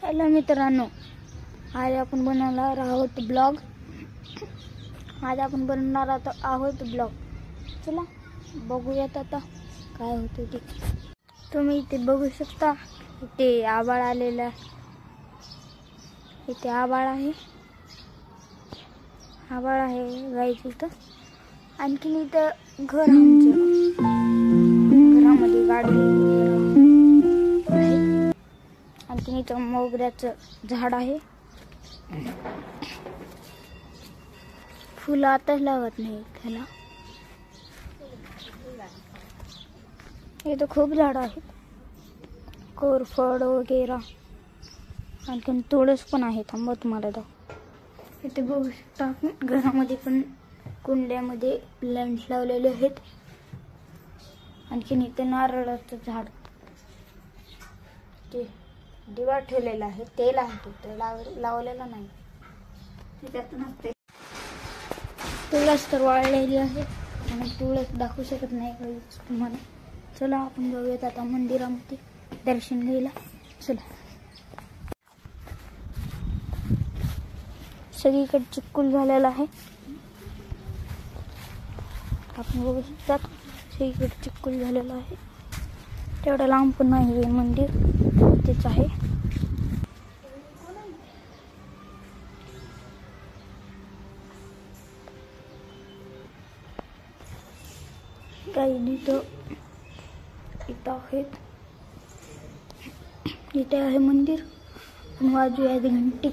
Hello मित्रांनो, आज आपण बनवणार आहोत ब्लॉग. चला बघूयात आता काय होते ते. तुम्ही इथे बघू शकता, इथे आभाळ आलेला आहे. इथे आभाळ आहे गाईच. इथं आणखीन इथं घर आमचं, घरामध्ये गाडी आहे. आणखीन इथं मोगऱ्याचं झाड आहे. फुलं आताच लावत नाही त्याला. इथं खूप झाडं आहेत, कोरफड वगैरे. आणखीन तुळस पण आहे. थांबा तुम्हाला दाखव. इथे बघू शकता आपण घरामध्ये पण कुंड्यामध्ये प्लांट लावलेले आहेत. आणखीन इथे नारळाचं झाड, ते दिवा ठेवलेला आहे. तेल आहे, ते लावलेला नाही. त्याच्यात नसते. तुळस तर वाळलेली आहे आणि तुळस दाखवू शकत नाही तुम्हाला. चला आपण जाऊयात आता मंदिरामध्ये दर्शन घ्यायला. चला. सगळीकडे चिक्कूल झालेला आहे. आपण बघू शकता सगळीकडे चिक्कूल झालेला आहे. तेवढं लांब पण नाही हे मंदिर, तेच आहे. काही इथं आहेत. इथे आहे मंदिर. वाजूया घंटी.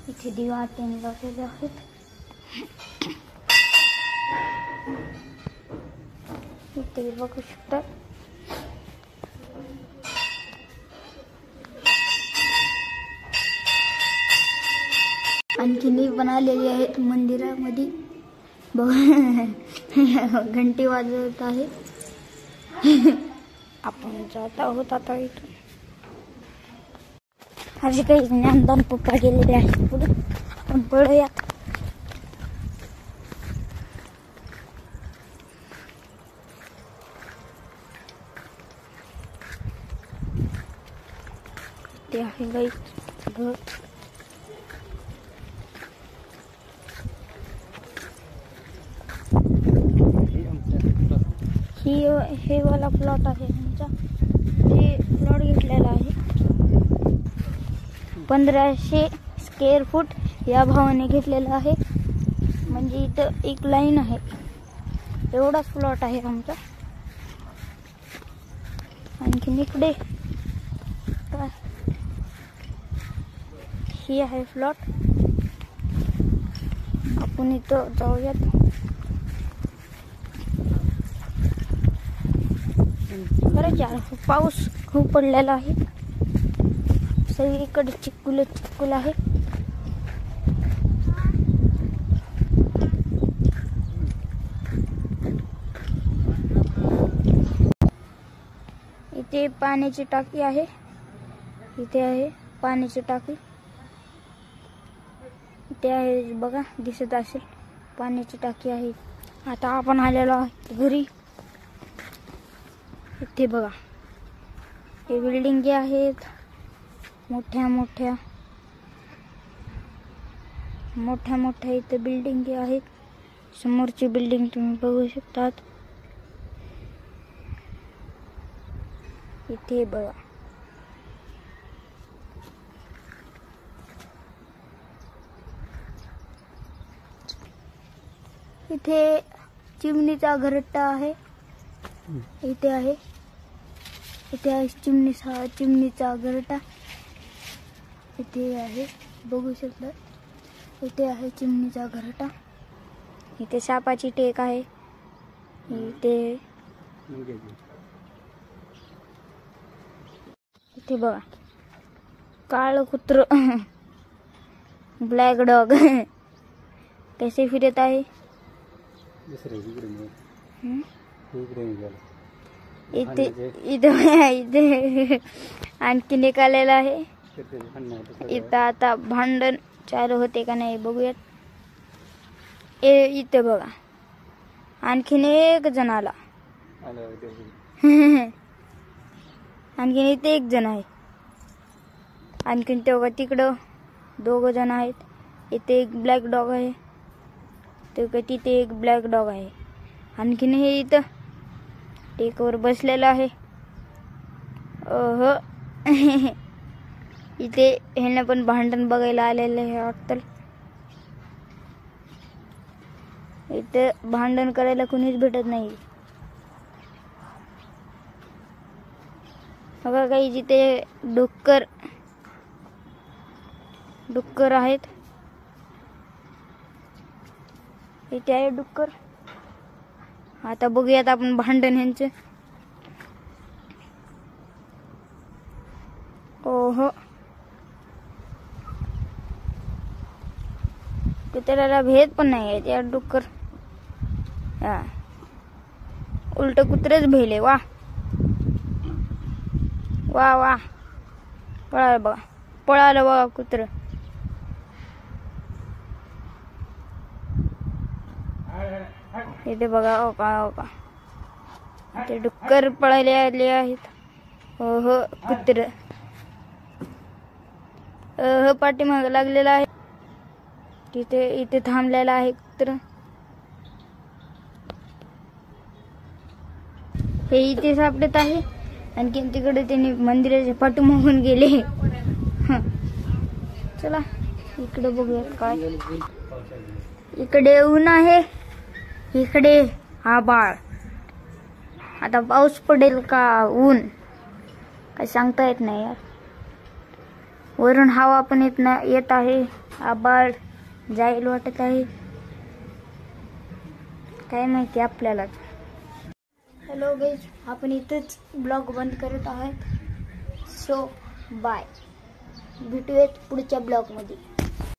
इथे दिवा तेन लावलेले आहेत. इथे बघू शकता आणखी बनवलेली आहेत मंदिरामध्ये. घंटी वाजवत आहे. आपण जात आहोत आता इथून. असे काही ज्ञानदान पप्पा गेलेले आहे पुढे. आपण पळूयात. ते आहे गाई घर. हे वाला प्लॉट आहे आमचा. हे प्लॉट घेतलेला आहे 1500 स्क्वेअर फूट या भावाने घेतलेला आहे. म्हणजे इथं एक लाईन आहे, एवढाच प्लॉट आहे आमचा. आणखीन इकडे ही आहे प्लॉट. आपण इथं जाऊयात. खरंच यार, पाऊस खूप पडलेला आहे. सगळीकडे चिक्कूल आहे. इथे पाण्याची टाकी आहे. इथे आहे पाण्याची टाकी. इथे आहे बघा, दिसत असेल पाण्याची टाकी आहे. आता आपण आलेलो आहोत घरी. इथे बघा, हे बिल्डिंग आहेत मोठ्या मोठ्या इथे बिल्डिंग आहेत. समोरची बिल्डिंग तुम्ही बघू शकतात. इथे बघा, इथे चिमणीचा घरटा आहे. इथे आहे चिमणीचा घरटा. इथे आहे, बघू शकता. इथे आहे चिमणीचा घरटा. इथे सापाची टेक आहे. इथे बघा, काळ कुत्र ब्लॅक डॉग कैसे फिरत आहे. इथे आणखी निघालेला आहे. इथं आता भांडण चालू होते का नाही बघूयात. इथे बघा आणखीन एक जण आला. आणखीन इथे एक जण आहे. आणखीन तेव्हा तिकडं 2 जण आहेत. इथे एक ब्लॅक डॉग आहे. तेव्हा तिथे एक ब्लॅक डॉग आहे. आणखीन हे इथं टेकवर बसलेलं आहे. इथे ह्यांना पण भांडण बघायला आलेलं आहे वाटतं. इथे भांडण करायला कुणीच भेटत नाही. बघा काही जिथे डुक्कर आहेत. इथे आहे डुक्कर. आता बघूयात आपण भांडण ह्यांचे. ओहो कुत्र्याला भेद पण नाही आहे त्या डुक्कर. उलट कुत्रेच भेले. वा वा वा पळालं बघा. पळालं बघा कुत्र. इथे बघा. हो का ते डुक्कर पळायला आले आहेत. हो कुत्र पाठीमागे लागलेला आहे. इथे थांबलेला आहे कुत्र. हे इथे सापडत आहे. आणखीन तिकडे त्यांनी मंदिराच्या पाठीमागून गेले. चला इकडे बघूयात काय. इकडे ऊन आहे. इकडे आभाळ. आता पाऊस पडेल का ऊन काय सांगता येत नाही यार. वरून हवा पण येत आहे. आभाळ जाईल वाटत आहे. काय माहिती आपल्याला. हॅलो गाईज, आपण इथेच ब्लॉग बंद करत आहोत. So bye. भेटूयात पुढच्या ब्लॉगमध्ये.